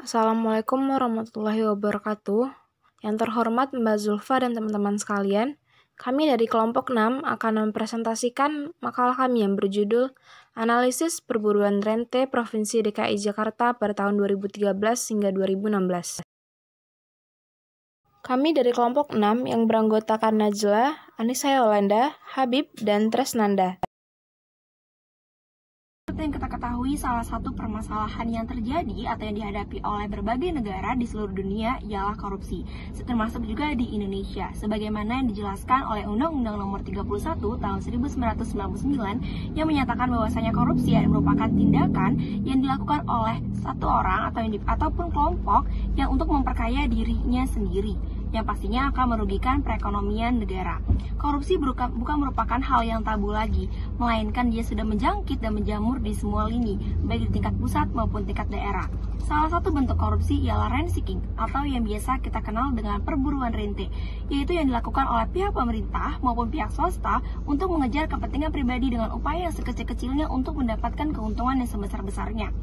Assalamualaikum warahmatullahi wabarakatuh. Yang terhormat Mbak Zulfa dan teman-teman sekalian, kami dari kelompok 6 akan mempresentasikan makalah kami yang berjudul Analisis Perburuan Rente Provinsi DKI Jakarta pada tahun 2013 hingga 2016. Kami dari kelompok 6 yang beranggotakan Najla, Anissa Yolanda, Habib, dan Tresnanda. Seperti yang kita ketahui, salah satu permasalahan yang terjadi atau yang dihadapi oleh berbagai negara di seluruh dunia ialah korupsi, termasuk juga di Indonesia. Sebagaimana yang dijelaskan oleh Undang-Undang Nomor 31 Tahun 1999 yang menyatakan bahwasanya korupsi merupakan tindakan yang dilakukan oleh satu orang ataupun kelompok yang untuk memperkaya dirinya sendiri, yang pastinya akan merugikan perekonomian negara. Korupsi bukan merupakan hal yang tabu lagi, melainkan dia sudah menjangkit dan menjamur di semua lini, baik di tingkat pusat maupun tingkat daerah. Salah satu bentuk korupsi ialah rent seeking, atau yang biasa kita kenal dengan perburuan rente, yaitu yang dilakukan oleh pihak pemerintah maupun pihak swasta untuk mengejar kepentingan pribadi dengan upaya yang sekecil-kecilnya untuk mendapatkan keuntungan yang sebesar-besarnya.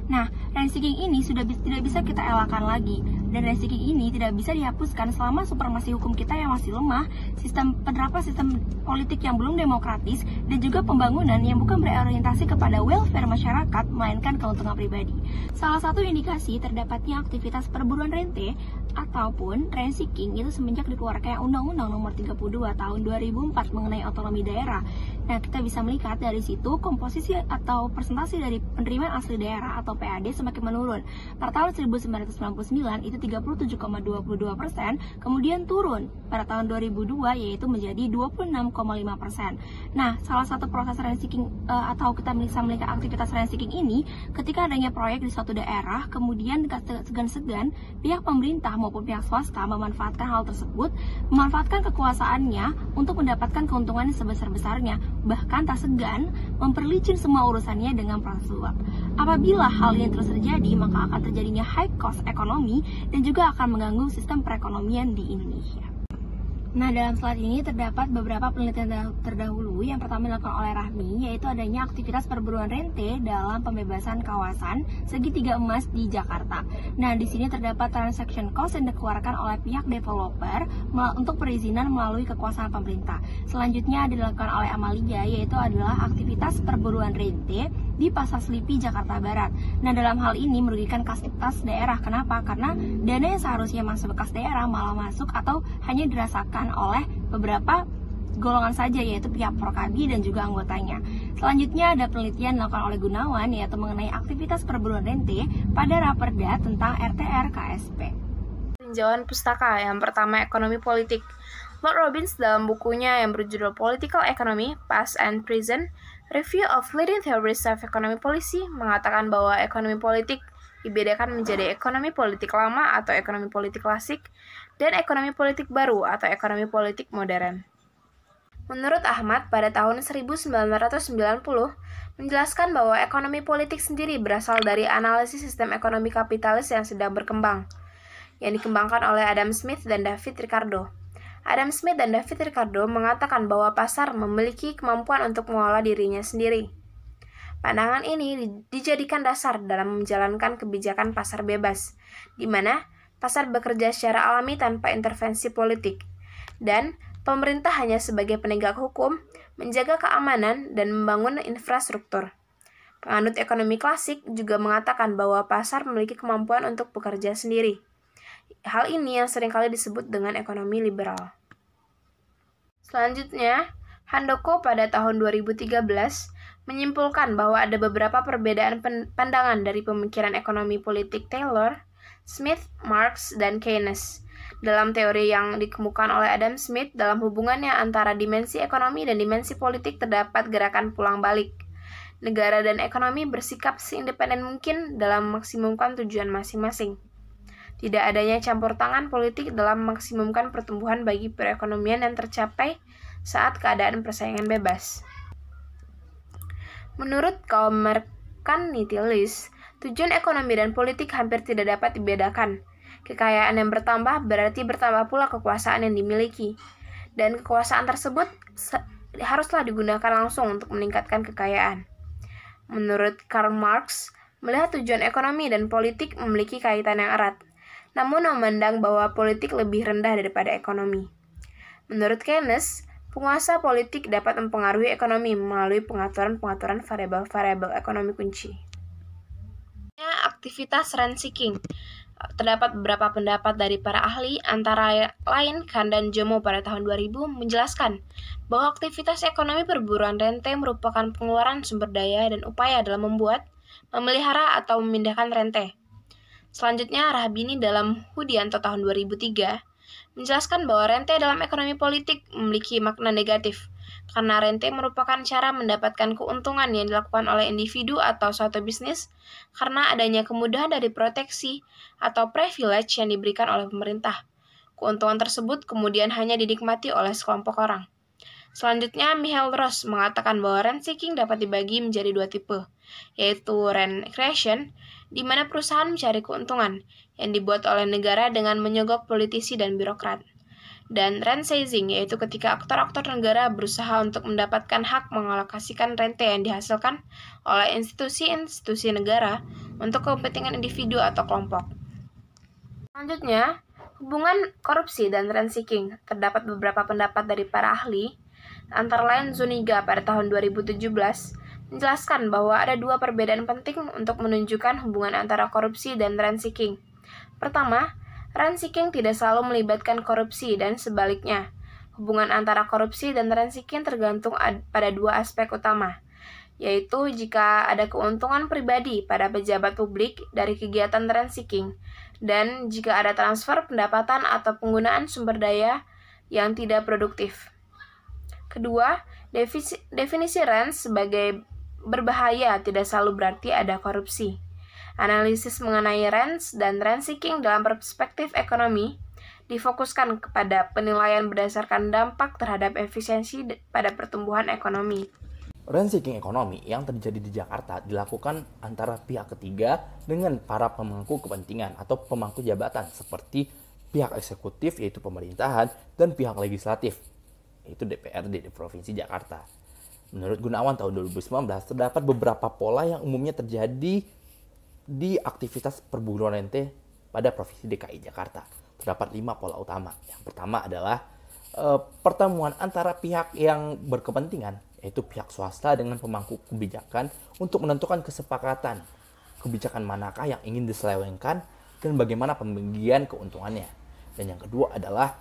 Nah, rent seeking ini sudah tidak bisa kita elakkan lagi, dan rent seeking ini tidak bisa dihapuskan selama supremasi hukum kita yang masih lemah, penerapan sistem politik yang belum demokratis, dan juga pembangunan yang bukan berorientasi kepada welfare masyarakat, melainkan keuntungan pribadi. Salah satu indikasi terdapatnya aktivitas perburuan rente ataupun rent seeking itu semenjak dikeluarkannya Undang-Undang Nomor 32 Tahun 2004 mengenai otonomi daerah. Nah, kita bisa melihat dari situ komposisi atau persentase dari penerimaan asli daerah atau PAD semakin menurun. Pada tahun 1999 itu 37,22%, kemudian turun pada tahun 2002 yaitu menjadi 26,5%. Nah, salah satu proses rent seeking atau kita bisa melihat aktivitas rent seeking ini ketika adanya proyek di suatu daerah, kemudian segan-segan pihak pemerintah maupun pihak swasta memanfaatkan hal tersebut, memanfaatkan kekuasaannya untuk mendapatkan keuntungan yang sebesar-besarnya, bahkan tak segan memperlicin semua urusannya dengan proses suap. Apabila hal yang terus terjadi, maka akan terjadinya high cost ekonomi dan juga akan mengganggu sistem perekonomian di Indonesia. Nah, dalam slide ini terdapat beberapa penelitian terdahulu. Yang pertama dilakukan oleh Rahmi, yaitu adanya aktivitas perburuan rente dalam pembebasan kawasan segitiga emas di Jakarta. Nah, di sini terdapat transaction cost yang dikeluarkan oleh pihak developer untuk perizinan melalui kekuasaan pemerintah. Selanjutnya dilakukan oleh Amalia, yaitu adalah aktivitas perburuan rente di Pasar Selipi, Jakarta Barat. Nah, dalam hal ini merugikan kas daerah. Kenapa? Karena dana yang seharusnya masuk ke kas daerah malah masuk atau hanya dirasakan oleh beberapa golongan saja, yaitu pihak Prokabi dan juga anggotanya. Selanjutnya ada penelitian dilakukan oleh Gunawan, yaitu mengenai aktivitas perburuan rente pada Raperda tentang RTR KSP. Tinjauan pustaka yang pertama, ekonomi politik. Lord Robbins dalam bukunya yang berjudul Political Economy, Past and Present, Review of Leading Theories of Economic Policy mengatakan bahwa ekonomi politik dibedakan menjadi ekonomi politik lama atau ekonomi politik klasik dan ekonomi politik baru atau ekonomi politik modern. Menurut Ahmad, pada tahun 1990 menjelaskan bahwa ekonomi politik sendiri berasal dari analisis sistem ekonomi kapitalis yang sedang berkembang, yang dikembangkan oleh Adam Smith dan David Ricardo. Adam Smith dan David Ricardo mengatakan bahwa pasar memiliki kemampuan untuk mengolah dirinya sendiri. Pandangan ini dijadikan dasar dalam menjalankan kebijakan pasar bebas, di mana pasar bekerja secara alami tanpa intervensi politik, dan pemerintah hanya sebagai penegak hukum, menjaga keamanan, dan membangun infrastruktur. Penganut ekonomi klasik juga mengatakan bahwa pasar memiliki kemampuan untuk bekerja sendiri. Hal ini yang seringkali disebut dengan ekonomi liberal. Selanjutnya, Handoko pada tahun 2013 menyimpulkan bahwa ada beberapa perbedaan pandangan dari pemikiran ekonomi politik Taylor, Smith, Marx, dan Keynes. Dalam teori yang dikemukakan oleh Adam Smith, dalam hubungannya antara dimensi ekonomi dan dimensi politik terdapat gerakan pulang balik. Negara dan ekonomi bersikap seindependen mungkin dalam memaksimumkan tujuan masing-masing. Tidak adanya campur tangan politik dalam memaksimumkan pertumbuhan bagi perekonomian yang tercapai saat keadaan persaingan bebas. Menurut kaum merkantilis, tujuan ekonomi dan politik hampir tidak dapat dibedakan. Kekayaan yang bertambah berarti bertambah pula kekuasaan yang dimiliki, dan kekuasaan tersebut haruslah digunakan langsung untuk meningkatkan kekayaan. Menurut Karl Marx, melihat tujuan ekonomi dan politik memiliki kaitan yang erat, namun memandang bahwa politik lebih rendah daripada ekonomi. Menurut Keynes, penguasa politik dapat mempengaruhi ekonomi melalui pengaturan-pengaturan variabel-variabel ekonomi kunci. Aktivitas rent-seeking. Terdapat beberapa pendapat dari para ahli, antara lain Khan dan Jomo pada tahun 2000 menjelaskan bahwa aktivitas ekonomi perburuan rente merupakan pengeluaran sumber daya dan upaya dalam membuat, memelihara, atau memindahkan rente. Selanjutnya, Rahabini dalam Hudianto tahun 2003 menjelaskan bahwa rente dalam ekonomi politik memiliki makna negatif, karena rente merupakan cara mendapatkan keuntungan yang dilakukan oleh individu atau suatu bisnis karena adanya kemudahan dari proteksi atau privilege yang diberikan oleh pemerintah. Keuntungan tersebut kemudian hanya dinikmati oleh sekelompok orang. Selanjutnya, Michael Ross mengatakan bahwa rent seeking dapat dibagi menjadi dua tipe, yaitu rent creation, di mana perusahaan mencari keuntungan yang dibuat oleh negara dengan menyogok politisi dan birokrat, dan rent seizing, yaitu ketika aktor-aktor negara berusaha untuk mendapatkan hak mengalokasikan rente yang dihasilkan oleh institusi-institusi negara untuk kepentingan individu atau kelompok. Selanjutnya, hubungan korupsi dan rent seeking. Terdapat beberapa pendapat dari para ahli, antara lain Zuniga pada tahun 2017 menjelaskan bahwa ada dua perbedaan penting untuk menunjukkan hubungan antara korupsi dan rent seeking. Pertama, rent seeking tidak selalu melibatkan korupsi dan sebaliknya. Hubungan antara korupsi dan rent seeking tergantung pada dua aspek utama, yaitu jika ada keuntungan pribadi pada pejabat publik dari kegiatan rent seeking, dan jika ada transfer pendapatan atau penggunaan sumber daya yang tidak produktif. Kedua, definisi rent sebagai berbahaya tidak selalu berarti ada korupsi. Analisis mengenai rents dan rent seeking dalam perspektif ekonomi difokuskan kepada penilaian berdasarkan dampak terhadap efisiensi pada pertumbuhan ekonomi. Rent seeking ekonomi yang terjadi di Jakarta dilakukan antara pihak ketiga dengan para pemangku kepentingan atau pemangku jabatan seperti pihak eksekutif yaitu pemerintahan dan pihak legislatif yaitu DPRD di Provinsi Jakarta. Menurut Gunawan tahun 2019 terdapat beberapa pola yang umumnya terjadi di aktivitas perburuan rente pada Provinsi DKI Jakarta. Terdapat 5 pola utama. Yang pertama adalah pertemuan antara pihak yang berkepentingan, yaitu pihak swasta dengan pemangku kebijakan untuk menentukan kesepakatan kebijakan manakah yang ingin diselewengkan dan bagaimana pembagian keuntungannya. Dan yang kedua adalah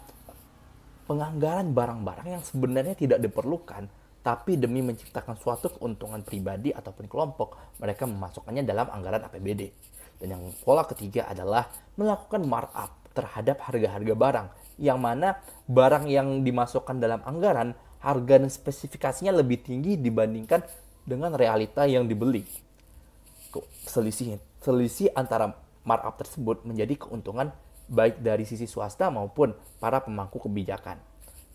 penganggaran barang-barang yang sebenarnya tidak diperlukan, tapi demi menciptakan suatu keuntungan pribadi ataupun kelompok, mereka memasukkannya dalam anggaran APBD. Dan yang pola ketiga adalah melakukan markup terhadap harga-harga barang, yang mana barang yang dimasukkan dalam anggaran, harga dan spesifikasinya lebih tinggi dibandingkan dengan realita yang dibeli. Selisih antara markup tersebut menjadi keuntungan baik dari sisi swasta maupun para pemangku kebijakan.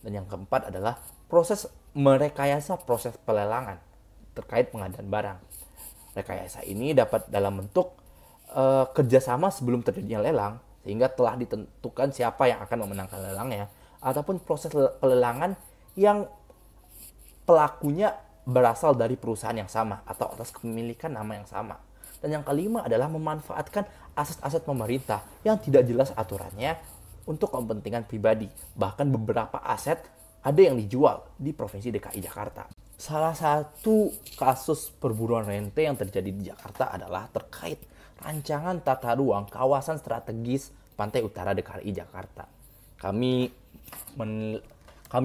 Dan yang keempat adalah proses merekayasa proses pelelangan terkait pengadaan barang. Rekayasa ini dapat dalam bentuk kerjasama sebelum terjadinya lelang, sehingga telah ditentukan siapa yang akan memenangkan lelangnya, ataupun proses pelelangan yang pelakunya berasal dari perusahaan yang sama atau atas kepemilikan nama yang sama. Dan yang kelima adalah memanfaatkan aset-aset pemerintah yang tidak jelas aturannya untuk kepentingan pribadi. Bahkan beberapa aset ada yang dijual di Provinsi DKI Jakarta. Salah satu kasus perburuan rente yang terjadi di Jakarta adalah terkait rancangan tata ruang kawasan strategis Pantai Utara DKI Jakarta. Kami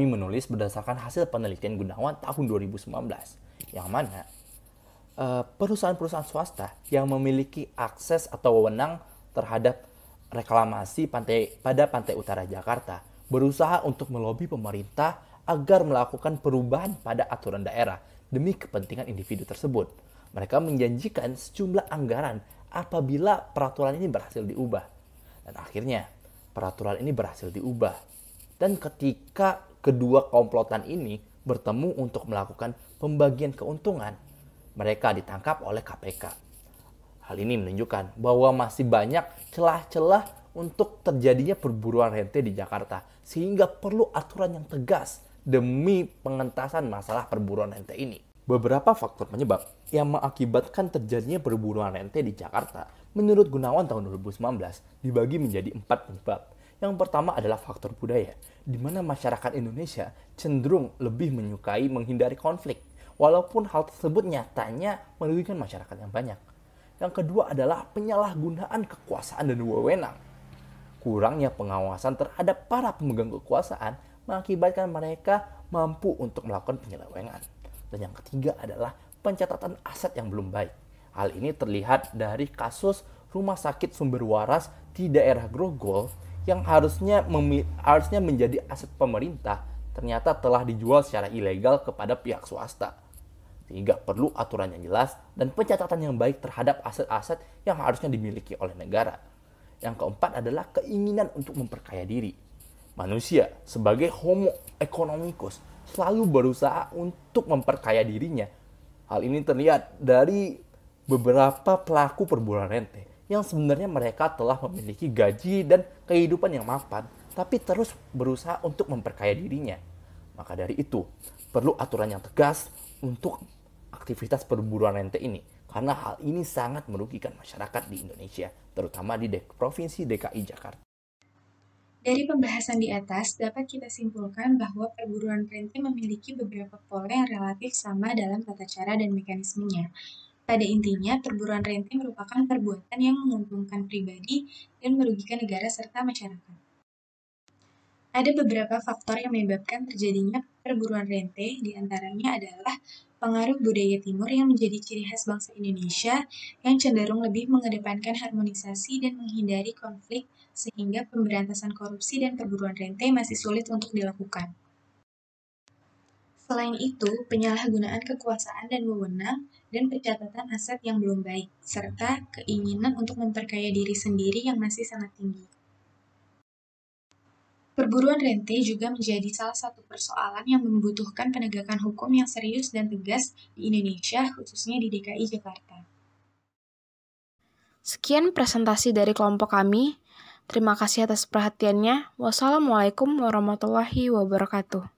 menulis berdasarkan hasil penelitian Gunawan tahun 2019, yang mana perusahaan-perusahaan swasta yang memiliki akses atau wewenang terhadap reklamasi pada Pantai Utara Jakarta berusaha untuk melobi pemerintah agar melakukan perubahan pada aturan daerah demi kepentingan individu tersebut. Mereka menjanjikan sejumlah anggaran apabila peraturan ini berhasil diubah. Dan akhirnya peraturan ini berhasil diubah. Dan ketika kedua komplotan ini bertemu untuk melakukan pembagian keuntungan, mereka ditangkap oleh KPK. Hal ini menunjukkan bahwa masih banyak celah-celah untuk terjadinya perburuan rente di Jakarta, sehingga perlu aturan yang tegas demi pengentasan masalah perburuan rente ini. Beberapa faktor penyebab yang mengakibatkan terjadinya perburuan rente di Jakarta, menurut Gunawan tahun 2019, dibagi menjadi 4 penyebab. Yang pertama adalah faktor budaya, di mana masyarakat Indonesia cenderung lebih menyukai menghindari konflik, walaupun hal tersebut nyatanya merugikan masyarakat yang banyak. Yang kedua adalah penyalahgunaan kekuasaan dan wewenang. Kurangnya pengawasan terhadap para pemegang kekuasaan mengakibatkan mereka mampu untuk melakukan penyelewengan. Dan yang ketiga adalah pencatatan aset yang belum baik. Hal ini terlihat dari kasus rumah sakit sumber waras di daerah Grogol yang harusnya menjadi aset pemerintah, ternyata telah dijual secara ilegal kepada pihak swasta. Sehingga perlu aturan yang jelas dan pencatatan yang baik terhadap aset-aset yang harusnya dimiliki oleh negara. Yang keempat adalah keinginan untuk memperkaya diri. Manusia sebagai homo economicus selalu berusaha untuk memperkaya dirinya. Hal ini terlihat dari beberapa pelaku perburuan rente yang sebenarnya mereka telah memiliki gaji dan kehidupan yang mapan, tapi terus berusaha untuk memperkaya dirinya. Maka dari itu, perlu aturan yang tegas untuk aktivitas perburuan rente ini, karena hal ini sangat merugikan masyarakat di Indonesia, terutama di Provinsi DKI Jakarta. Dari pembahasan di atas, dapat kita simpulkan bahwa perburuan rente memiliki beberapa pola yang relatif sama dalam tata cara dan mekanismenya. Pada intinya, perburuan rente merupakan perbuatan yang menguntungkan pribadi dan merugikan negara serta masyarakat. Ada beberapa faktor yang menyebabkan terjadinya perburuan rente, di antaranya adalah pengaruh budaya timur yang menjadi ciri khas bangsa Indonesia yang cenderung lebih mengedepankan harmonisasi dan menghindari konflik sehingga pemberantasan korupsi dan perburuan rente masih sulit untuk dilakukan. Selain itu, penyalahgunaan kekuasaan dan wewenang dan pencatatan aset yang belum baik, serta keinginan untuk memperkaya diri sendiri yang masih sangat tinggi. Perburuan rente juga menjadi salah satu persoalan yang membutuhkan penegakan hukum yang serius dan tegas di Indonesia, khususnya di DKI Jakarta. Sekian presentasi dari kelompok kami. Terima kasih atas perhatiannya. Wassalamualaikum warahmatullahi wabarakatuh.